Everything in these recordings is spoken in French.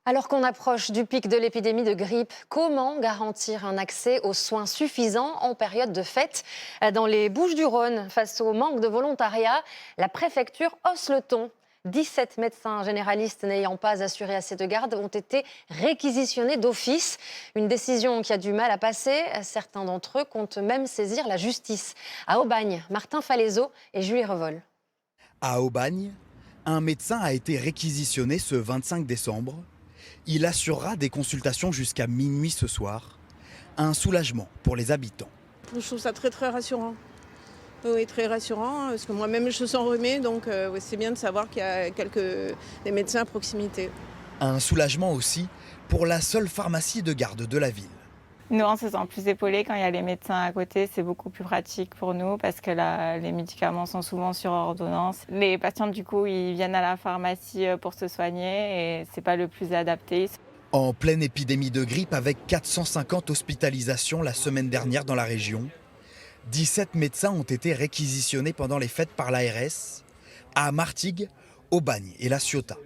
Alors qu'on approche du pic de l'épidémie de grippe, comment garantir un accès aux soins suffisants en période de fête? Dans les Bouches-du-Rhône, face au manque de volontariat, la préfecture hausse le ton. 17 médecins généralistes n'ayant pas assuré assez de garde ont été réquisitionnés d'office. Une décision qui a du mal à passer. Certains d'entre eux comptent même saisir la justice. À Aubagne, Martin Falaiseau et Julie Revol. À Aubagne, un médecin a été réquisitionné ce 25 décembre. Il assurera des consultations jusqu'à minuit ce soir. Un soulagement pour les habitants. Je trouve ça très très rassurant. Oui, très rassurant, parce que moi-même je suis enrhumée, donc oui, c'est bien de savoir qu'il y a des médecins à proximité. Un soulagement aussi pour la seule pharmacie de garde de la ville. Nous, on se sent plus épaulés quand il y a les médecins à côté. C'est beaucoup plus pratique pour nous parce que là, les médicaments sont souvent sur ordonnance. Les patients, du coup, ils viennent à la pharmacie pour se soigner et c'est pas le plus adapté. En pleine épidémie de grippe avec 450 hospitalisations la semaine dernière dans la région, 17 médecins ont été réquisitionnés pendant les fêtes par l'ARS à Martigues, Aubagne et La Ciotat.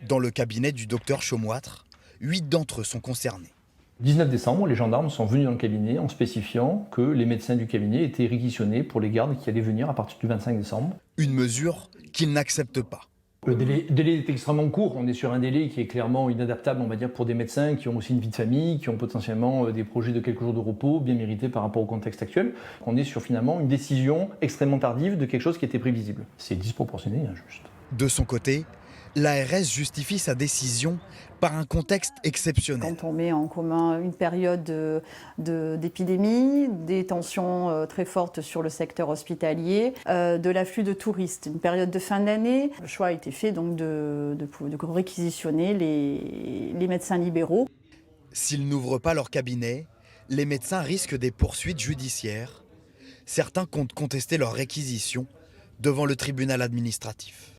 Dans le cabinet du docteur Chaumoître, 8 d'entre eux sont concernés. 19 décembre, les gendarmes sont venus dans le cabinet en spécifiant que les médecins du cabinet étaient réquisitionnés pour les gardes qui allaient venir à partir du 25 décembre. Une mesure qu'ils n'acceptent pas. Le délai est extrêmement court. On est sur un délai qui est clairement inadaptable, on va dire, pour des médecins qui ont aussi une vie de famille, qui ont potentiellement des projets de quelques jours de repos bien mérités par rapport au contexte actuel. On est sur finalement une décision extrêmement tardive de quelque chose qui était prévisible. C'est disproportionné et injuste. De son côté, l'ARS justifie sa décision par un contexte exceptionnel. Quand on met en commun une période d'épidémie, des tensions très fortes sur le secteur hospitalier, de l'afflux de touristes, une période de fin d'année, le choix a été fait donc de réquisitionner les médecins libéraux. S'ils n'ouvrent pas leur cabinet, les médecins risquent des poursuites judiciaires. Certains comptent contester leur réquisition devant le tribunal administratif.